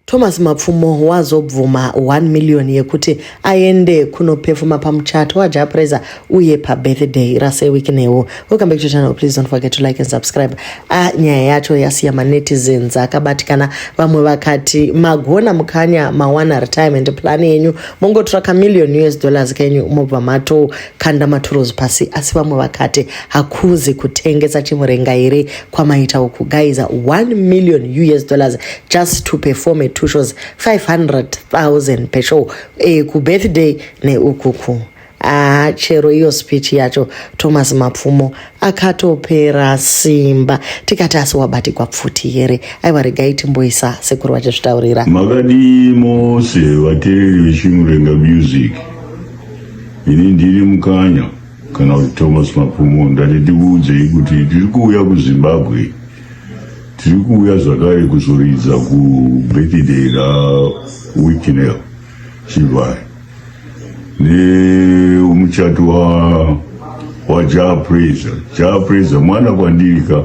Thomas Mapfumo wazobvuma 1 million yekuti aende kunoperforma pamuchato waJapreza uye birthday rasewiki newo. Welcome back to the channel. Please don't forget to like and subscribe. Nyaya yacho yasiya manetizens akabatikana vamwe vakati magona mukanya mawana retirement plan yenyu mongotsvaka $1 million kenyu mobva mato kanda maturos pasi, asi vamwe vakati hakuzi kutengesa chimurenga ere kwamaita uku. Guys, $1 million just to perform a 2 shows, 500,000 per show ku birthday ne ukuku. Chero iyo speech yacho Thomas Mapfumo akatopera simba tikati asiwabati kwa pfuti here. Aiwa regai timboisa sekuru wacho zvitaurira makadi mose vateereri vechimurenga music. Ini ndiri mukanya kana kuti Thomas Mapfumo ndati tikuudzei kuti tiri kuuya kuZimbabwe, tiri kuuya zvakare kuzoridza kubirthday raWicknell Chivai neumuchato waJapreza mwana kwandirika.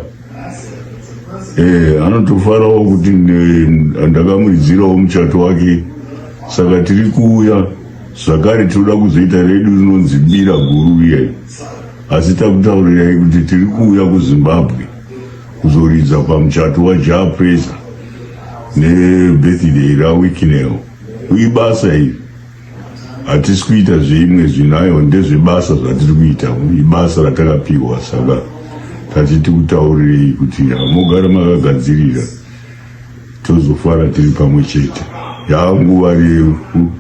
Anotofarawo kuti ndakamuidzirawo muchato wake, saka tiri kuuya zvakare. Tinoda kuzoita redu rinonzi bira guru iye, asi takutaurirai kuti tiri kuuya kuZimbabwe kuzoridza pamuchato waJapreza nebirthday raWicknell. Ibasa iri hatisi kuita zvimwe zvinayo, ndezvebasa zvatiri kuita, ibasa ratakapiwa. Saka tatiti kutaurirei kuti mogara makagadzirira tozofara tiri pamwe chete. Yanguva refu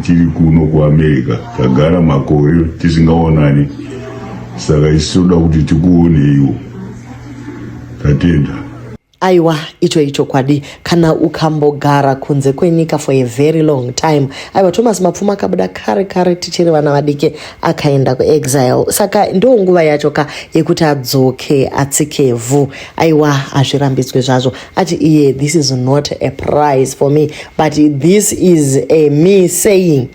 tiri kuno kuAmerica, tagara makore tisingaonani, saka isoda kuti tikuoneiwo. Tatenda. Aiwa, icho kwadi kana ukambogara kunze kwenyika for a very long time. Aiwa, Thomas Mapfumo akabuda kare tichiri vana vadike akaenda kuexile. Saka ndo nguva yacho yekuti adzoke atsikevu. Aiwa, azvirambidzwe zvazvo. Ati iye, this is not a prize for me, but this is a me saying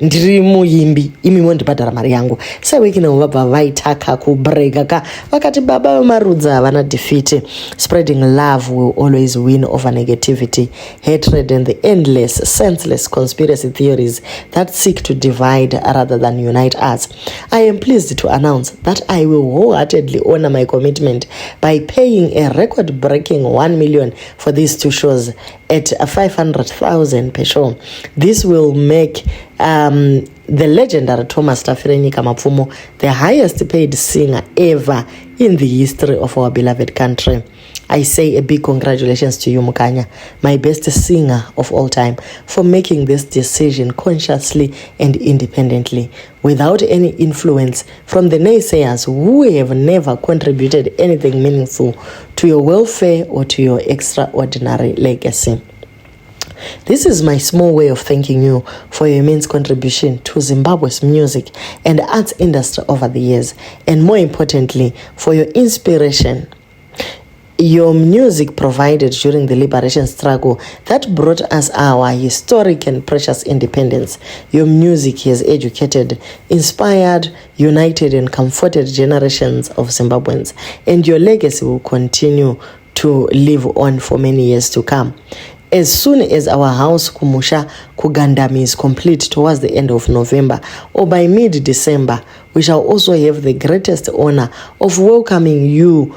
ndiri muimbi imi mondibhadhara mari yangu. SaiWicknell vabva vaitaka kubreka vakati baba vemarudza havana defeat. Spreading love will always win over negativity, hatred and the endless senseless conspiracy theories that seek to divide rather than unite us. I am pleased to announce that I will wholeheartedly honor my commitment by paying a record-breaking 1 million for these 2 shows at 500,000 per show. This will make the legendary Thomas Tafirenyika Mapfumo the highest paid singer ever in the history of our beloved country. I say a big congratulations to you, Mukanya, my best singer of all time, for making this decision consciously and independently, without any influence from the naysayers who have never contributed anything meaningful to your welfare or to your extraordinary legacy. This is my small way of thanking you for your immense contribution to Zimbabwe's music and arts industry over the years, and more importantly, for your inspiration. Your music provided during the liberation struggle that brought us our historic and precious independence. Your music has educated, inspired, united, and comforted generations of Zimbabweans, and your legacy will continue to live on for many years to come. As soon as our house Kumusha Kugandami is complete towards the end of November or by mid-December, we shall also have the greatest honor of welcoming you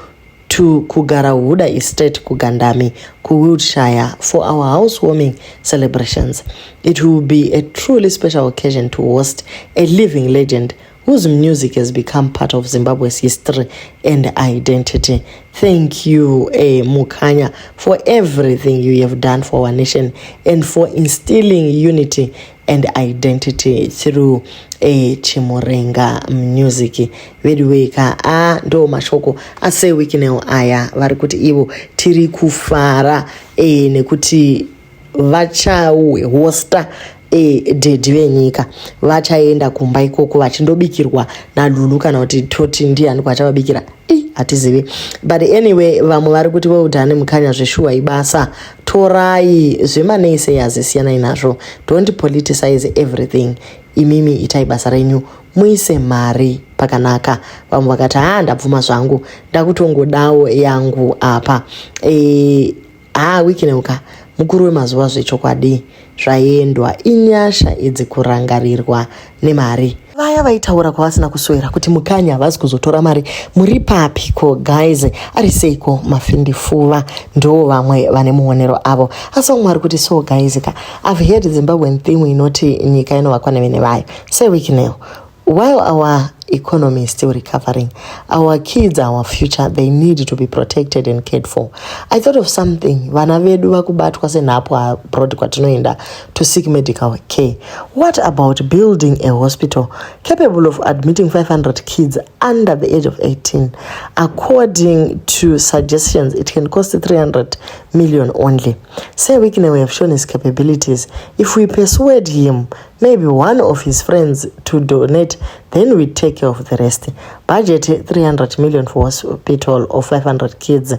to Kugarahuda Estate Kugandami, Wiltshire, for our housewarming celebrations. It will be a truly special occasion to host a living legend whose music has become part of Zimbabwe's history and identity. Thank you, Mukanya, for everything you have done for our nation and for instilling unity and identity through Chimurenga music. Vedweka ndo mashoko aseWicknell aya varikuti ivo tiri kufara nekuti vachauwe hosta dhedhi venyika vachaenda kumba ikoko vachindobikirwa naLulu kana kuti toti ndiani kwachavabikira hatizivi. But anyway, vamwe vari kuti veudhane Mukanya zveshuwa ibasa, torai zvemaneiseyas siyanai nazvo, don't politicize everything. Imimi itai basa renyu, muise mari pakanaka. Vamwe vakati ndabvuma zvangu ndakutongodawo yangu apa. Wicknell mukuru wemazuva zvechokwadi zvaendwa inyasha idzi kurangarirwa nemari. Vaya vaitaura kwavasina kuswera kuti Mukanya havasi kuzotora mari muri papiko guys, ari seiko mafindi-fuva ndo vamwe vane muonero avo. Asi vamwe vari kuti so guys ka I've heard Zimbabwean theme inoti nyika inovakwa nevene vayo. Say week now, while our economy is still recovering, our kids, our future, they need to be protected and cared for. I thought of something. Vana vedu vakubatwa senhapo abroad kwatinoenda to seek medical care. What about building a hospital capable of admitting 500 kids under the age of 18? According to suggestions, it can cost 300 million only. Say we have shown his capabilities. If we persuade him, maybe one of his friends to donate, then we take care of the rest. Budget 300 million for hospital of 500 kids.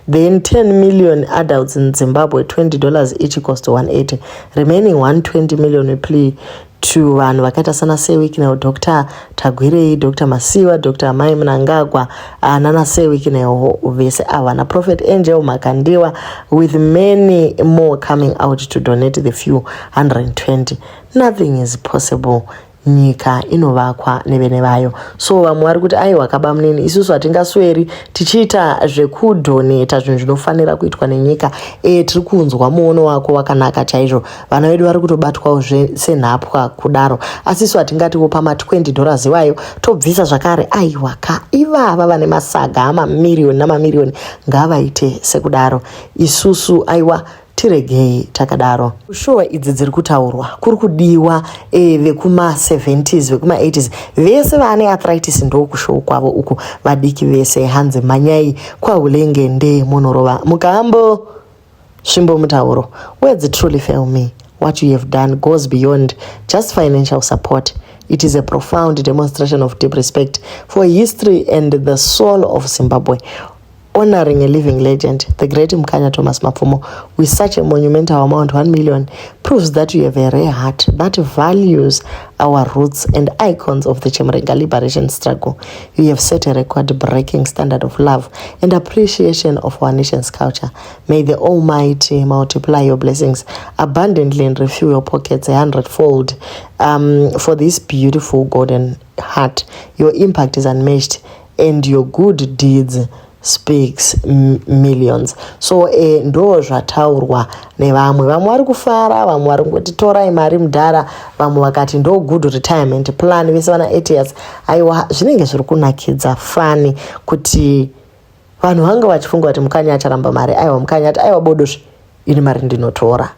Then 10 million adults in Zimbabwe, $20 each cost 180. Remaining 120 million we plea to vanhu vakaita sana Sewiknel, Dr. Tagwirei, Dr. Masiwa, Dr. Mai Mnangagwa, Nana Sewiknel vese ava na Prophet Angel Makandiwa, with many more coming out to donate the few 120. Nothing is possible. Nyika inovakwa nevene vayo. So vamwe vari kuti aiwa kaba munini, isusu hatingasweri tichiita zvekudhoneta zvinhu zvinofanira kuitwa nenyika. Tiri kunzwa muono wako wakanaka chaizvo. Vana vedu vari kutobatwawo senhapwa kudaro. Asi isu hatingatiwo pama $20 iwayo tobvisa zvakare. Aiwa ka ivava vane masaga amamiliyoni namamiliyoni ngavaite sekudaro. Isusu aiwa tiregei takadaro. Shuwa idzi dziri kutaurwa kuri kudiwa vekuma 70s vekuma 80s vese vane arthritis ndo kushow kwavo uku vadiki vese hanze manyai kwa ulenge nde monorova mukambo svimbo mutauro. Words truly fail me. What you have done goes beyond just financial support. It is a profound demonstration of deep respect for history and the soul of Zimbabwe. Honoring a living legend, the great Mukanya Thomas Mapfumo, with such a monumental amount, 1 million, proves that you have a rare heart that values our roots and icons of the Chimurenga liberation struggle. You have set a record-breaking standard of love and appreciation of our nation's culture. May the Almighty multiply your blessings abundantly and refill your pockets 100-fold for this beautiful golden heart. Your impact is unmatched and your good deeds speaks millions. So ndo zvataurwa nevamwe vari kufara, vamwe vari kuti torai mari mudhara, vamwe vakati ndo good retirement plan vese vana 8 years. Aiwa zvinenge zviri kunakidza fani kuti vanhu vanga vachifunga kuti Mukanya acharamba mari. Aiwa Mukanya ati aiwa bodosvi ini mari ndinotora.